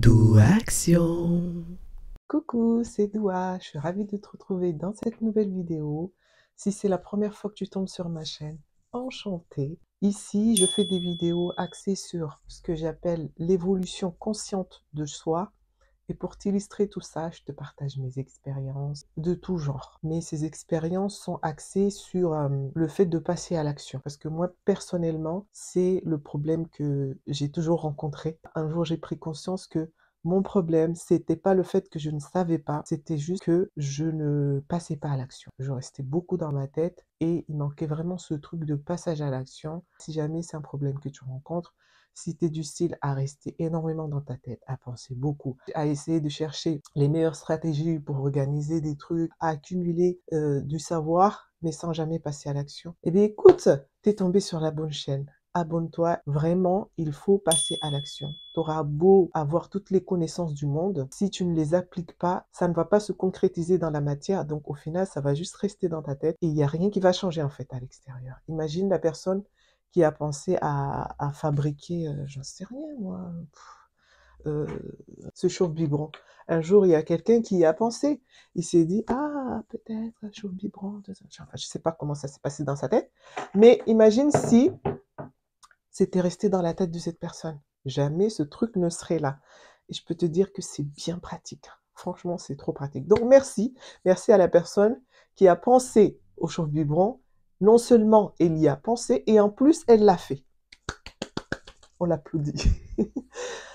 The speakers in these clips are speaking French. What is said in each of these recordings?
Doua Action. Coucou, c'est Doua, je suis ravie de te retrouver dans cette nouvelle vidéo. Si c'est la première fois que tu tombes sur ma chaîne, enchantée. Ici, je fais des vidéos axées sur ce que j'appelle l'évolution consciente de soi. Et pour t'illustrer tout ça, je te partage mes expériences de tout genre. Mais ces expériences sont axées sur le fait de passer à l'action. Parce que moi, personnellement, c'est le problème que j'ai toujours rencontré. Un jour, j'ai pris conscience que mon problème, c'était pas le fait que je ne savais pas, c'était juste que je ne passais pas à l'action. Je restais beaucoup dans ma tête et il manquait vraiment ce truc de passage à l'action. Si jamais c'est un problème que tu rencontres, si tu es du style à rester énormément dans ta tête, à penser beaucoup, à essayer de chercher les meilleures stratégies pour organiser des trucs, à accumuler du savoir, mais sans jamais passer à l'action, eh bien écoute, tu es tombé sur la bonne chaîne. Abonne-toi, vraiment, il faut passer à l'action. Tu auras beau avoir toutes les connaissances du monde, si tu ne les appliques pas, ça ne va pas se concrétiser dans la matière, donc au final, ça va juste rester dans ta tête et il n'y a rien qui va changer en fait à l'extérieur. Imagine la personne qui a pensé à fabriquer, j'en sais rien moi, ce chauffe-biberon. Un jour, il y a quelqu'un qui y a pensé. Il s'est dit, ah, peut-être un chauffe-biberon. Enfin, je ne sais pas comment ça s'est passé dans sa tête. Mais imagine si c'était resté dans la tête de cette personne. Jamais ce truc ne serait là. Et je peux te dire que c'est bien pratique. Franchement, c'est trop pratique. Donc, merci. Merci à la personne qui a pensé au chauffe-biberon. Non seulement elle y a pensé, et en plus, elle l'a fait. On l'applaudit.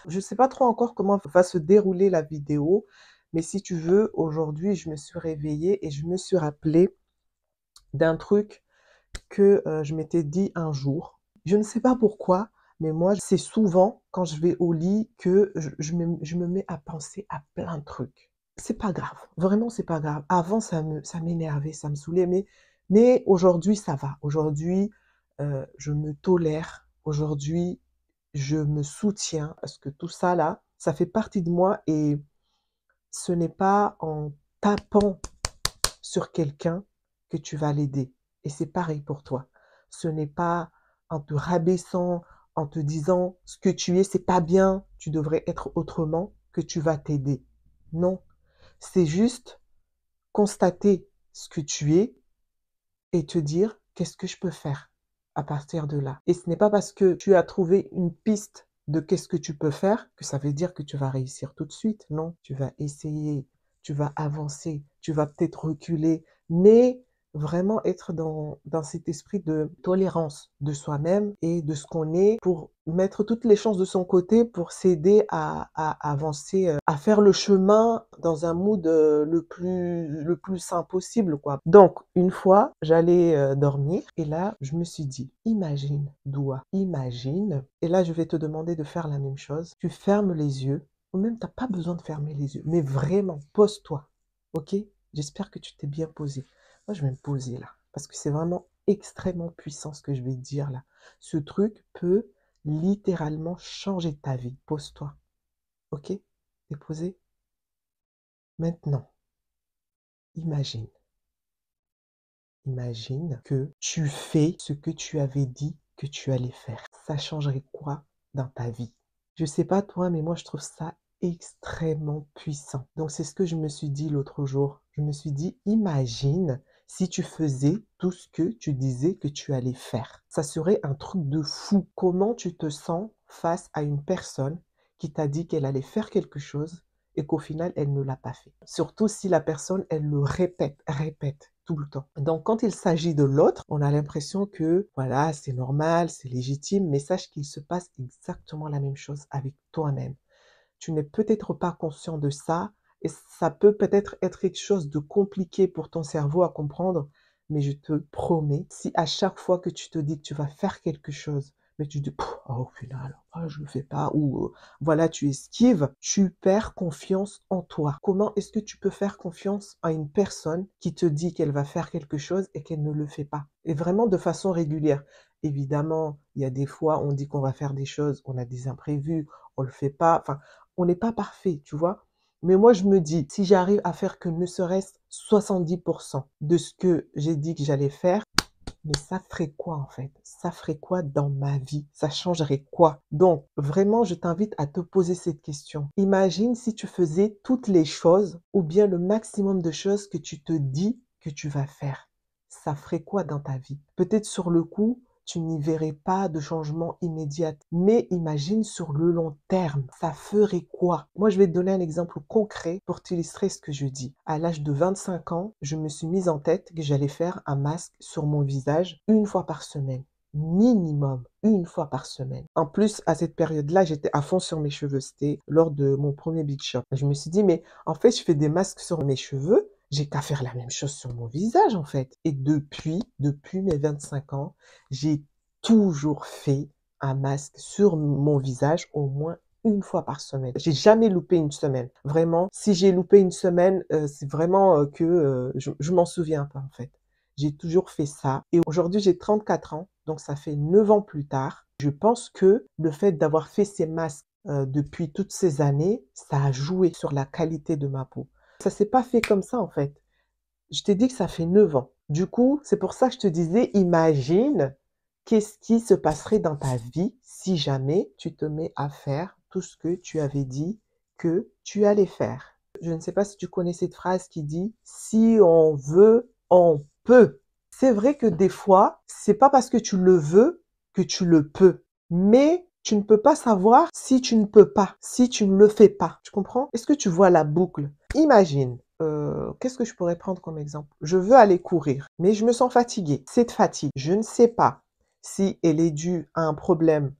Je ne sais pas trop encore comment va se dérouler la vidéo, mais si tu veux, aujourd'hui, je me suis réveillée et je me suis rappelée d'un truc que je m'étais dit un jour. Je ne sais pas pourquoi, mais moi, c'est souvent quand je vais au lit que je me mets à penser à plein de trucs. C'est pas grave, vraiment, c'est pas grave. Avant, ça m'énervait, ça me saoulait, mais aujourd'hui, ça va. Aujourd'hui, je me tolère. Aujourd'hui, je me soutiens parce que tout ça là, ça fait partie de moi et ce n'est pas en tapant sur quelqu'un que tu vas l'aider. Et c'est pareil pour toi. Ce n'est pas en te rabaissant, en te disant ce que tu es, c'est pas bien, tu devrais être autrement, que tu vas t'aider. Non, c'est juste constater ce que tu es et te dire qu'est-ce que je peux faire à partir de là. Et ce n'est pas parce que tu as trouvé une piste de qu'est-ce que tu peux faire que ça veut dire que tu vas réussir tout de suite. Non, tu vas essayer, tu vas avancer, tu vas peut-être reculer, mais vraiment être dans cet esprit de tolérance de soi-même et de ce qu'on est pour mettre toutes les chances de son côté pour s'aider à avancer, à faire le chemin dans un mood le plus sain possible, quoi. Donc, une fois, j'allais dormir et là, je me suis dit, imagine, Doua, imagine, et là, je vais te demander de faire la même chose. Tu fermes les yeux, ou même, tu n'as pas besoin de fermer les yeux, mais vraiment, pose-toi, ok? J'espère que tu t'es bien posé. Moi, je vais me poser là, parce que c'est vraiment extrêmement puissant ce que je vais te dire là. Ce truc peut littéralement changer ta vie. Pose-toi, ok? T'es posé? Maintenant, imagine. Imagine que tu fais ce que tu avais dit que tu allais faire. Ça changerait quoi dans ta vie? Je sais pas toi, mais moi je trouve ça extrêmement puissant. Donc c'est ce que je me suis dit l'autre jour. Je me suis dit, imagine si tu faisais tout ce que tu disais que tu allais faire. Ça serait un truc de fou. Comment tu te sens face à une personne qui t'a dit qu'elle allait faire quelque chose et qu'au final, elle ne l'a pas fait. Surtout si la personne, elle le répète tout le temps. Donc, quand il s'agit de l'autre, on a l'impression que, voilà, c'est normal, c'est légitime, mais sache qu'il se passe exactement la même chose avec toi-même. Tu n'es peut-être pas conscient de ça, et ça peut peut-être être quelque chose de compliqué pour ton cerveau à comprendre, mais je te promets, si à chaque fois que tu te dis que tu vas faire quelque chose, mais tu te dis, oh, au final, oh, je ne le fais pas, ou voilà, tu esquives, tu perds confiance en toi. Comment est-ce que tu peux faire confiance à une personne qui te dit qu'elle va faire quelque chose et qu'elle ne le fait pas? Et vraiment de façon régulière. Évidemment, il y a des fois, on dit qu'on va faire des choses, on a des imprévus, on le fait pas, enfin, on n'est pas parfait, tu vois. Mais moi, je me dis, si j'arrive à faire que ne serait-ce 70% de ce que j'ai dit que j'allais faire, mais ça ferait quoi en fait? Ça ferait quoi dans ma vie? Ça changerait quoi? Donc, vraiment, je t'invite à te poser cette question. Imagine si tu faisais toutes les choses ou bien le maximum de choses que tu te dis que tu vas faire. Ça ferait quoi dans ta vie? Peut-être sur le coup, tu n'y verrais pas de changement immédiat. Mais imagine sur le long terme, ça ferait quoi? Moi, je vais te donner un exemple concret pour t'illustrer ce que je dis. À l'âge de 25 ans, je me suis mise en tête que j'allais faire un masque sur mon visage une fois par semaine. Minimum, une fois par semaine. En plus, à cette période-là, j'étais à fond sur mes cheveux. C'était lors de mon premier Big Shop. Je me suis dit, mais en fait, je fais des masques sur mes cheveux. J'ai qu'à faire la même chose sur mon visage, en fait. Et depuis mes 25 ans, j'ai toujours fait un masque sur mon visage au moins une fois par semaine. J'ai jamais loupé une semaine. Vraiment, si j'ai loupé une semaine, c'est vraiment que je m'en souviens pas, en fait. J'ai toujours fait ça. Et aujourd'hui, j'ai 34 ans, donc ça fait 9 ans plus tard. Je pense que le fait d'avoir fait ces masques depuis toutes ces années, ça a joué sur la qualité de ma peau. Ça s'est pas fait comme ça, en fait. Je t'ai dit que ça fait 9 ans. Du coup, c'est pour ça que je te disais, imagine qu'est-ce qui se passerait dans ta vie si jamais tu te mets à faire tout ce que tu avais dit que tu allais faire. Je ne sais pas si tu connais cette phrase qui dit si on veut, on peut. C'est vrai que des fois, c'est pas parce que tu le veux que tu le peux. Mais tu ne peux pas savoir si tu ne peux pas, si tu ne le fais pas. Tu comprends? Est-ce que tu vois la boucle? Imagine, qu'est-ce que je pourrais prendre comme exemple? Je veux aller courir, mais je me sens fatiguée. Cette fatigue, je ne sais pas si elle est due à un problème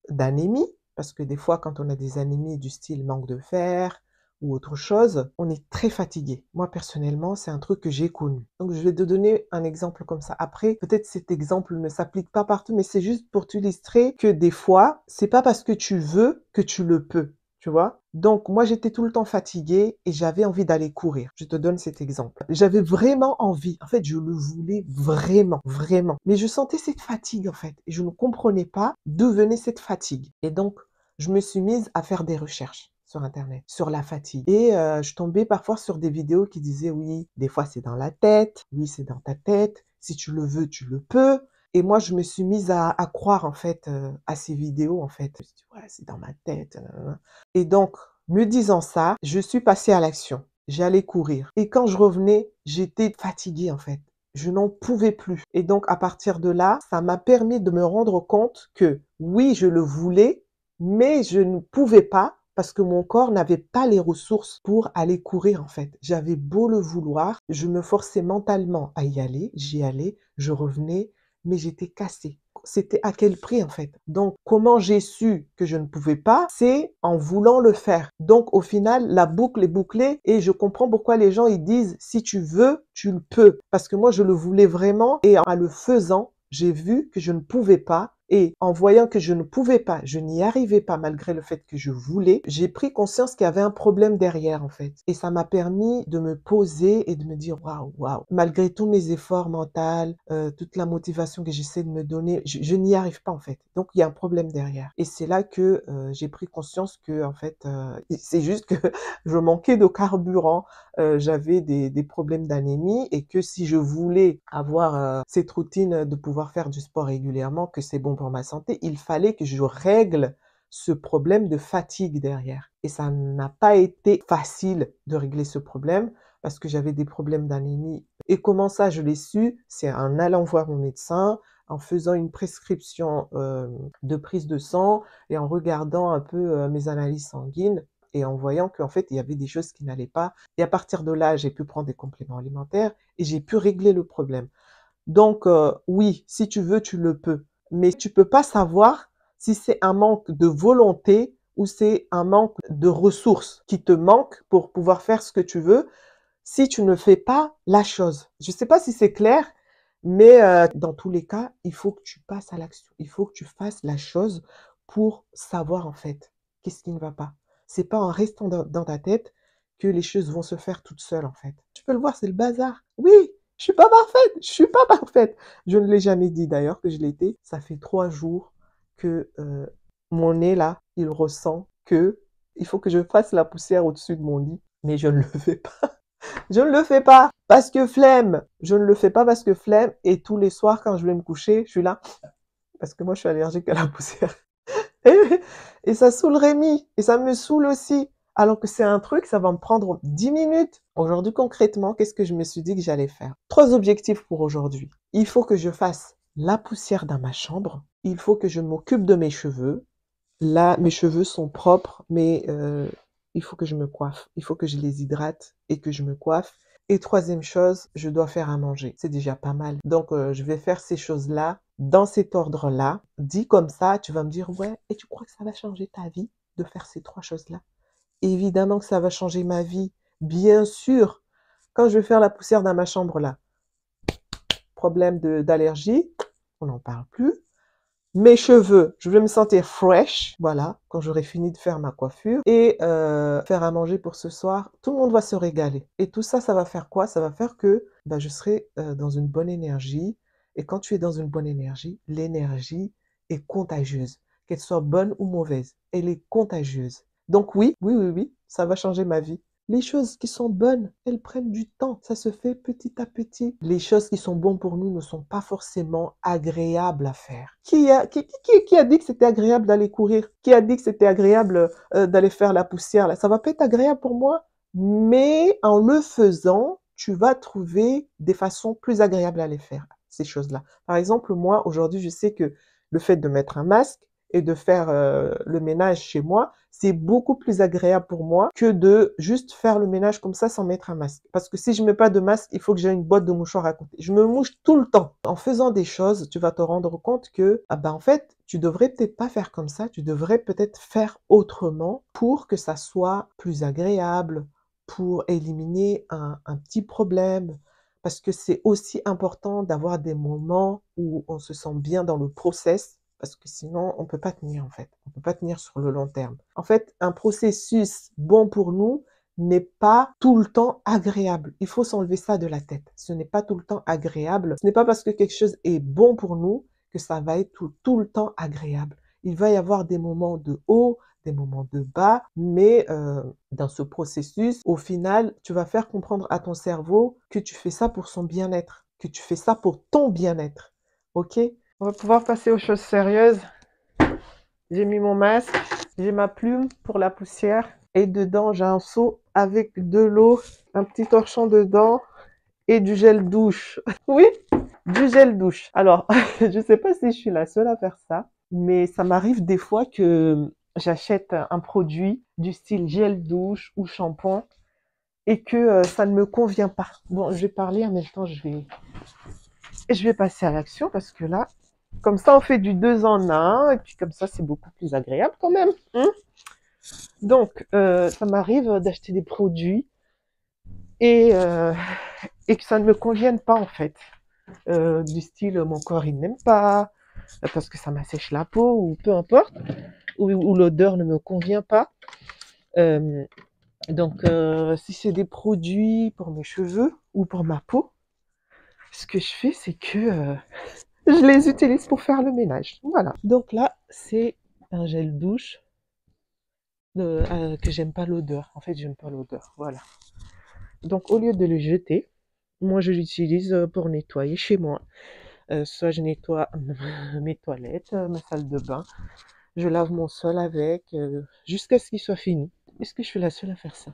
d'anémie, parce que des fois, quand on a des anémies du style manque de fer ou autre chose, on est très fatigué. Moi, personnellement, c'est un truc que j'ai connu. Donc, je vais te donner un exemple comme ça. Après, peut-être cet exemple ne s'applique pas partout, mais c'est juste pour t'illustrer que des fois, c'est pas parce que tu veux que tu le peux. Tu vois? Donc, moi, j'étais tout le temps fatiguée et j'avais envie d'aller courir. Je te donne cet exemple. J'avais vraiment envie. En fait, je le voulais vraiment, vraiment. Mais je sentais cette fatigue, en fait. Et je ne comprenais pas d'où venait cette fatigue. Et donc, je me suis mise à faire des recherches sur Internet, sur la fatigue. Et je tombais parfois sur des vidéos qui disaient, oui, des fois, c'est dans la tête. Oui, c'est dans ta tête. Si tu le veux, tu le peux. Et moi, je me suis mise à croire, en fait, à ces vidéos, en fait. Je me suis dit, ouais, c'est dans ma tête. Nanana. Et donc, me disant ça, je suis passée à l'action. J'allais courir. Et quand je revenais, j'étais fatiguée, en fait. Je n'en pouvais plus. Et donc, à partir de là, ça m'a permis de me rendre compte que, oui, je le voulais, mais je ne pouvais pas parce que mon corps n'avait pas les ressources pour aller courir, en fait. J'avais beau le vouloir, je me forçais mentalement à y aller, j'y allais, je revenais, mais j'étais cassée. C'était à quel prix en fait? Donc, comment j'ai su que je ne pouvais pas? C'est en voulant le faire. Donc, au final, la boucle est bouclée et je comprends pourquoi les gens ils disent si tu veux, tu le peux. Parce que moi, je le voulais vraiment et en le faisant, j'ai vu que je ne pouvais pas. Et en voyant que je ne pouvais pas, je n'y arrivais pas malgré le fait que je voulais, j'ai pris conscience qu'il y avait un problème derrière en fait. Et ça m'a permis de me poser et de me dire waouh, waouh. Malgré tous mes efforts mentaux, toute la motivation que j'essaie de me donner, je n'y arrive pas en fait. Donc il y a un problème derrière. Et c'est là que j'ai pris conscience que en fait, c'est juste que je manquais de carburant. J'avais des problèmes d'anémie et que si je voulais avoir cette routine de pouvoir faire du sport régulièrement, que c'est bon pour ma santé, il fallait que je règle ce problème de fatigue derrière. Et ça n'a pas été facile de régler ce problème parce que j'avais des problèmes d'anémie. Et comment ça, je l'ai su? C'est en allant voir mon médecin, en faisant une prescription de prise de sang et en regardant un peu mes analyses sanguines et en voyant qu'en fait, il y avait des choses qui n'allaient pas. Et à partir de là, j'ai pu prendre des compléments alimentaires et j'ai pu régler le problème. Donc, oui, si tu veux, tu le peux. Mais tu peux pas savoir si c'est un manque de volonté ou c'est un manque de ressources qui te manquent pour pouvoir faire ce que tu veux si tu ne fais pas la chose. Je sais pas si c'est clair, mais dans tous les cas, il faut que tu passes à l'action. Il faut que tu fasses la chose pour savoir en fait qu'est-ce qui ne va pas. C'est pas en restant dans ta tête que les choses vont se faire toutes seules en fait. Tu peux le voir, c'est le bazar. Oui, je suis pas parfaite, je suis pas parfaite. Je ne l'ai jamais dit d'ailleurs que je l'étais. Ça fait 3 jours que mon nez là, il ressent que il faut que je fasse la poussière au-dessus de mon lit, mais je ne le fais pas. Je ne le fais pas parce que flemme. Je ne le fais pas parce que flemme. Et tous les soirs, quand je vais me coucher, je suis là. Parce que moi, je suis allergique à la poussière. Et ça saoule Rémi. Et ça me saoule aussi. Alors que c'est un truc, ça va me prendre 10 minutes. Aujourd'hui, concrètement, qu'est-ce que je me suis dit que j'allais faire? 3 objectifs pour aujourd'hui. Il faut que je fasse la poussière dans ma chambre. Il faut que je m'occupe de mes cheveux. Là, mes cheveux sont propres, mais il faut que je me coiffe. Il faut que je les hydrate et que je me coiffe. Et troisième chose, je dois faire à manger. C'est déjà pas mal. Donc, je vais faire ces choses-là dans cet ordre-là. Dit comme ça, tu vas me dire, ouais, et tu crois que ça va changer ta vie de faire ces 3 choses-là? Évidemment que ça va changer ma vie. Bien sûr, quand je vais faire la poussière dans ma chambre là, problème d'allergie, on n'en parle plus. Mes cheveux, je vais me sentir fresh, voilà, quand j'aurai fini de faire ma coiffure. Et faire à manger pour ce soir, tout le monde va se régaler. Et tout ça, ça va faire quoi? Ça va faire que je serai dans une bonne énergie. Et quand tu es dans une bonne énergie, l'énergie est contagieuse. Qu'elle soit bonne ou mauvaise, elle est contagieuse. Donc oui, ça va changer ma vie. Les choses qui sont bonnes, elles prennent du temps. Ça se fait petit à petit. Les choses qui sont bonnes pour nous ne sont pas forcément agréables à faire. Qui a dit que c'était agréable d'aller courir? Qui a dit que c'était agréable d'aller faire la poussière là? Ça va pas être agréable pour moi, mais en le faisant, tu vas trouver des façons plus agréables à les faire, ces choses-là. Par exemple, moi, aujourd'hui, je sais que le fait de mettre un masque et de faire le ménage chez moi, c'est beaucoup plus agréable pour moi que de juste faire le ménage comme ça sans mettre un masque. Parce que si je mets pas de masque, il faut que j'ai une boîte de mouchoirs à côté. Je me mouche tout le temps. En faisant des choses, tu vas te rendre compte que, en fait, tu devrais peut-être pas faire comme ça. Tu devrais peut-être faire autrement pour que ça soit plus agréable, pour éliminer un petit problème. Parce que c'est aussi important d'avoir des moments où on se sent bien dans le process. Parce que sinon, on peut pas tenir, en fait. On peut pas tenir sur le long terme. En fait, un processus bon pour nous n'est pas tout le temps agréable. Il faut s'enlever ça de la tête. Ce n'est pas tout le temps agréable. Ce n'est pas parce que quelque chose est bon pour nous que ça va être tout le temps agréable. Il va y avoir des moments de haut, des moments de bas, mais dans ce processus, au final, tu vas faire comprendre à ton cerveau que tu fais ça pour son bien-être, que tu fais ça pour ton bien-être. OK? On va pouvoir passer aux choses sérieuses. J'ai mis mon masque, j'ai ma plume pour la poussière et dedans j'ai un seau avec de l'eau, un petit torchon dedans et du gel douche. Oui, du gel douche. Alors, je sais pas si je suis la seule à faire ça, mais ça m'arrive des fois que j'achète un produit du style gel douche ou shampoing et que ça ne me convient pas. Bon, je vais parler en même temps, je vais passer à l'action parce que là, comme ça, on fait du 2 en 1, et puis comme ça, c'est beaucoup plus agréable quand même. Donc, ça m'arrive d'acheter des produits et que ça ne me convienne pas en fait. Du style, mon corps, il n'aime pas, parce que ça m'assèche la peau, ou peu importe, ou l'odeur ne me convient pas. Donc, si c'est des produits pour mes cheveux ou pour ma peau, ce que je fais, c'est que je les utilise pour faire le ménage. Voilà. Donc là, c'est un gel douche que j'aime pas l'odeur. En fait, j'aime pas l'odeur. Voilà. Donc, au lieu de le jeter, moi, je l'utilise pour nettoyer chez moi. Soit je nettoie mes toilettes, ma salle de bain. Je lave mon sol avec jusqu'à ce qu'il soit fini. Est-ce que je suis la seule à faire ça?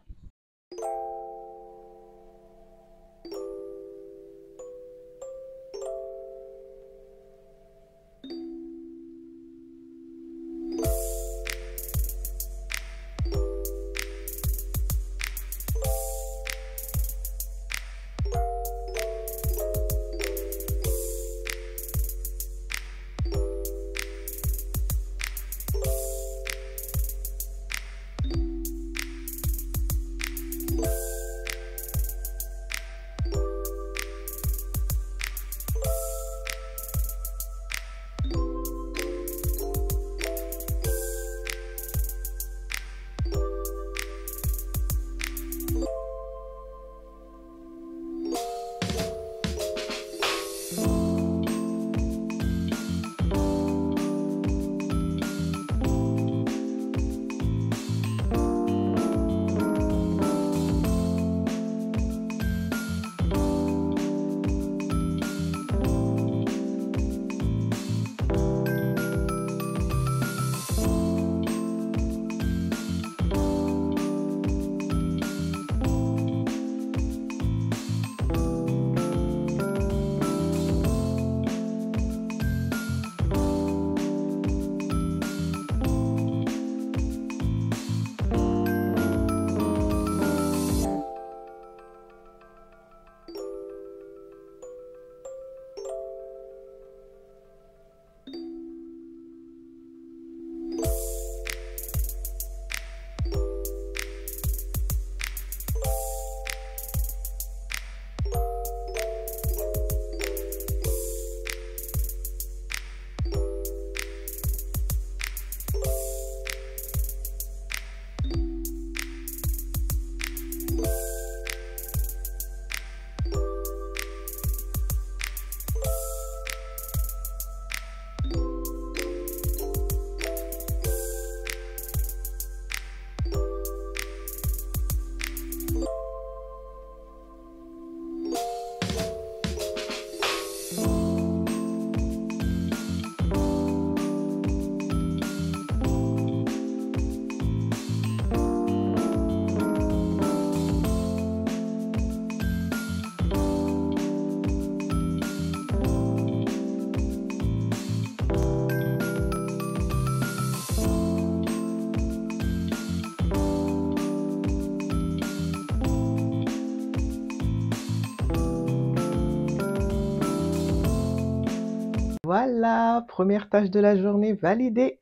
Voilà, première tâche de la journée validée.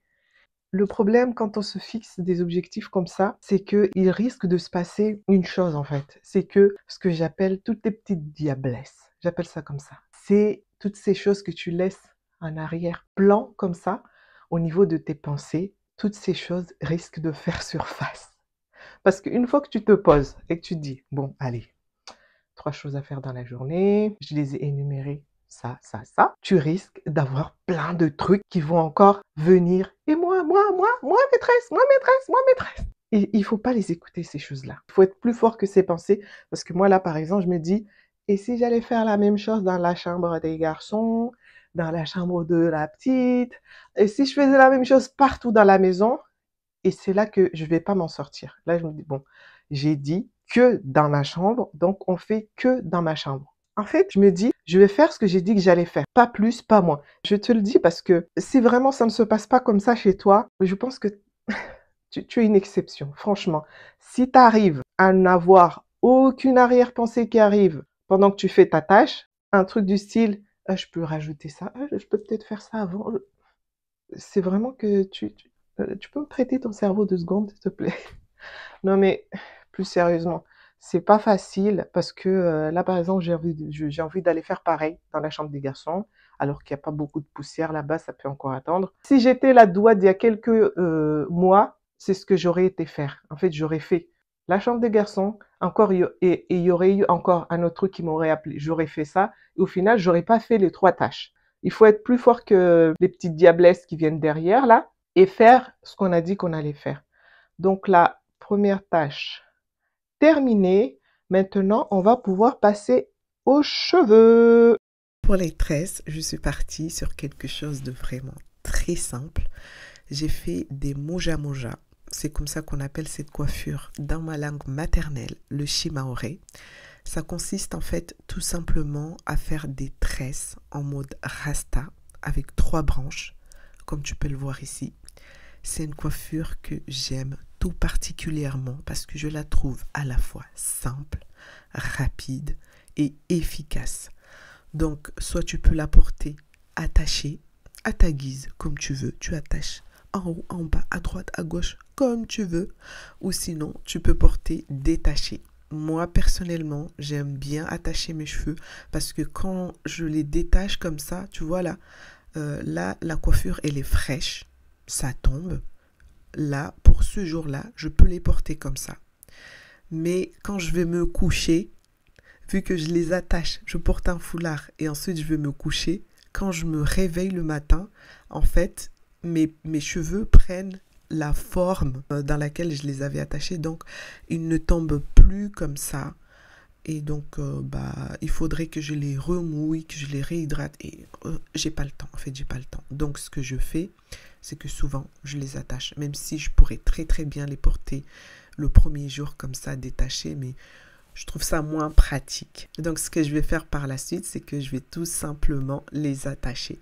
Le problème quand on se fixe des objectifs comme ça, c'est qu'il risque de se passer une chose en fait. C'est que ce que j'appelle toutes les petites diablesses, j'appelle ça comme ça. C'est toutes ces choses que tu laisses en arrière-plan comme ça, au niveau de tes pensées, toutes ces choses risquent de faire surface. Parce qu'une fois que tu te poses et que tu te dis, bon, allez, 3 choses à faire dans la journée, je les ai énumérées, ça, tu risques d'avoir plein de trucs qui vont encore venir. Et moi, maîtresse, moi, maîtresse, moi, maîtresse. Et il faut pas les écouter, ces choses-là. Il faut être plus fort que ces pensées. Parce que moi, là, par exemple, je me dis, et si j'allais faire la même chose dans la chambre des garçons, dans la chambre de la petite, et si je faisais la même chose partout dans la maison, et c'est là que je vais pas m'en sortir. Là, je me dis, bon, j'ai dit que dans ma chambre, donc on fait que dans ma chambre. En fait, je me dis, je vais faire ce que j'ai dit que j'allais faire. Pas plus, pas moins. Je te le dis parce que si vraiment ça ne se passe pas comme ça chez toi, je pense que tu es une exception. Franchement, si tu arrives à n'avoir aucune arrière-pensée qui arrive pendant que tu fais ta tâche, un truc du style, ah, je peux rajouter ça, ah, je peux peut-être faire ça avant. C'est vraiment que tu peux me prêter ton cerveau 2 secondes, s'il te plaît? Non, mais plus sérieusement, c'est pas facile parce que là, par exemple, j'ai envie d'aller faire pareil dans la chambre des garçons, alors qu'il n'y a pas beaucoup de poussière là-bas, ça peut encore attendre. Si j'étais la douane d'il y a quelques mois, c'est ce que j'aurais été faire. En fait, j'aurais fait la chambre des garçons, encore, et il y aurait eu encore un autre truc qui m'aurait appelé. J'aurais fait ça, et au final, j'aurais pas fait les 3 tâches. Il faut être plus fort que les petites diablesses qui viennent derrière, là, et faire ce qu'on a dit qu'on allait faire. Donc, la première tâche terminée. Maintenant, on va pouvoir passer aux cheveux. Pour les tresses, je suis partie sur quelque chose de vraiment très simple. J'ai fait des moja moja. C'est comme ça qu'on appelle cette coiffure dans ma langue maternelle, le shimaoré. Ça consiste en fait tout simplement à faire des tresses en mode rasta avec 3 branches, comme tu peux le voir ici. C'est une coiffure que j'aime tout particulièrement parce que je la trouve à la fois simple, rapide et efficace. Donc, soit tu peux la porter attachée à ta guise, comme tu veux. Tu attaches en haut, en bas, à droite, à gauche, comme tu veux. Ou sinon, tu peux porter détachée. Moi, personnellement, j'aime bien attacher mes cheveux parce que quand je les détache comme ça, tu vois là, là, la coiffure, elle est fraîche. Ça tombe. Là, pour ce jour-là, je peux les porter comme ça. Mais quand je vais me coucher, vu que je les attache, je porte un foulard et ensuite je vais me coucher, quand je me réveille le matin, en fait, mes cheveux prennent la forme dans laquelle je les avais attachés. Donc, ils ne tombent plus comme ça. Et donc, il faudrait que je les remouille, que je les réhydrate. Et j'ai pas le temps, en fait, j'ai pas le temps. Donc, ce que je fais, c'est que souvent, je les attache. Même si je pourrais très, très bien les porter le premier jour comme ça, détachés. Mais je trouve ça moins pratique. Donc, ce que je vais faire par la suite, c'est que je vais tout simplement les attacher.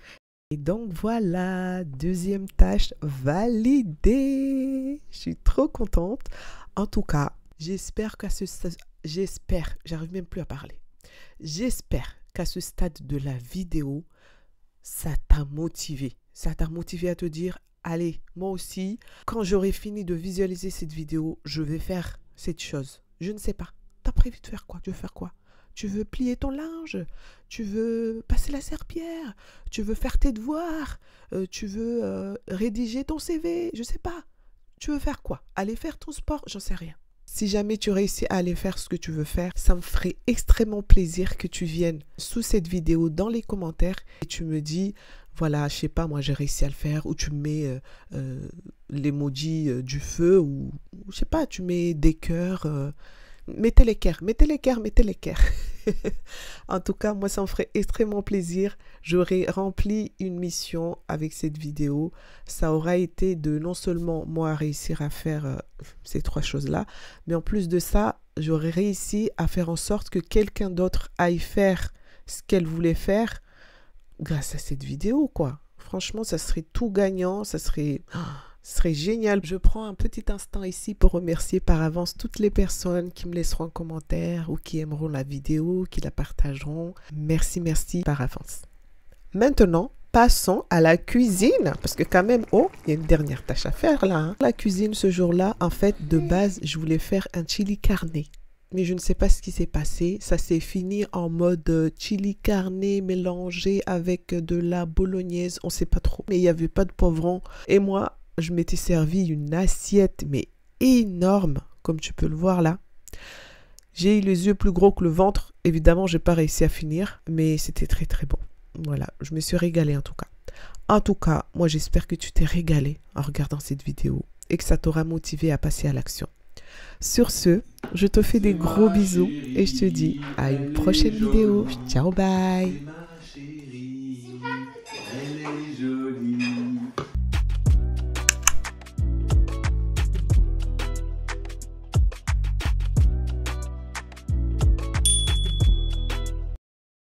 Et donc, voilà, deuxième tâche validée. Je suis trop contente. En tout cas, j'espère qu'à ce stade... J'espère, j'arrive même plus à parler. J'espère qu'à ce stade de la vidéo, ça t'a motivé. Ça t'a motivé à te dire, allez, moi aussi, quand j'aurai fini de visualiser cette vidéo, je vais faire cette chose. Je ne sais pas. T'as prévu de faire quoi? Tu veux faire quoi? Tu veux plier ton linge? Tu veux passer la serpillière? Tu veux faire tes devoirs? Tu veux rédiger ton CV? Je sais pas. Tu veux faire quoi? Aller faire ton sport? J'en sais rien. Si jamais tu réussis à aller faire ce que tu veux faire, ça me ferait extrêmement plaisir que tu viennes sous cette vidéo dans les commentaires et tu me dis, voilà, je sais pas, moi j'ai réussi à le faire, ou tu mets l'emoji du feu, ou je sais pas, tu mets des cœurs. Mettez les cœurs, mettez les cœurs, mettez les cœurs. En tout cas, moi, ça me ferait extrêmement plaisir. J'aurais rempli une mission avec cette vidéo. Ça aura été de non seulement moi réussir à faire ces 3 choses-là, mais en plus de ça, j'aurais réussi à faire en sorte que quelqu'un d'autre aille faire ce qu'elle voulait faire grâce à cette vidéo, quoi. Franchement, ça serait tout gagnant, ça serait... Ce serait génial. Je prends un petit instant ici pour remercier par avance toutes les personnes qui me laisseront un commentaire ou qui aimeront la vidéo, qui la partageront. Merci, merci par avance. Maintenant, passons à la cuisine. Parce que quand même, oh, il y a une dernière tâche à faire là. Hein. La cuisine ce jour-là, en fait, de base, je voulais faire un chili carne. Mais je ne sais pas ce qui s'est passé. Ça s'est fini en mode chili carne mélangé avec de la bolognaise. On ne sait pas trop. Mais il n'y avait pas de poivron. Et moi, je m'étais servi une assiette, mais énorme, comme tu peux le voir là. J'ai eu les yeux plus gros que le ventre. Évidemment, j'ai pas réussi à finir, mais c'était très très bon. Voilà, je me suis régalée en tout cas. En tout cas, moi j'espère que tu t'es régalé en regardant cette vidéo et que ça t'aura motivé à passer à l'action. Sur ce, je te fais des gros bisous et je te dis à une prochaine vidéo. Ciao, bye!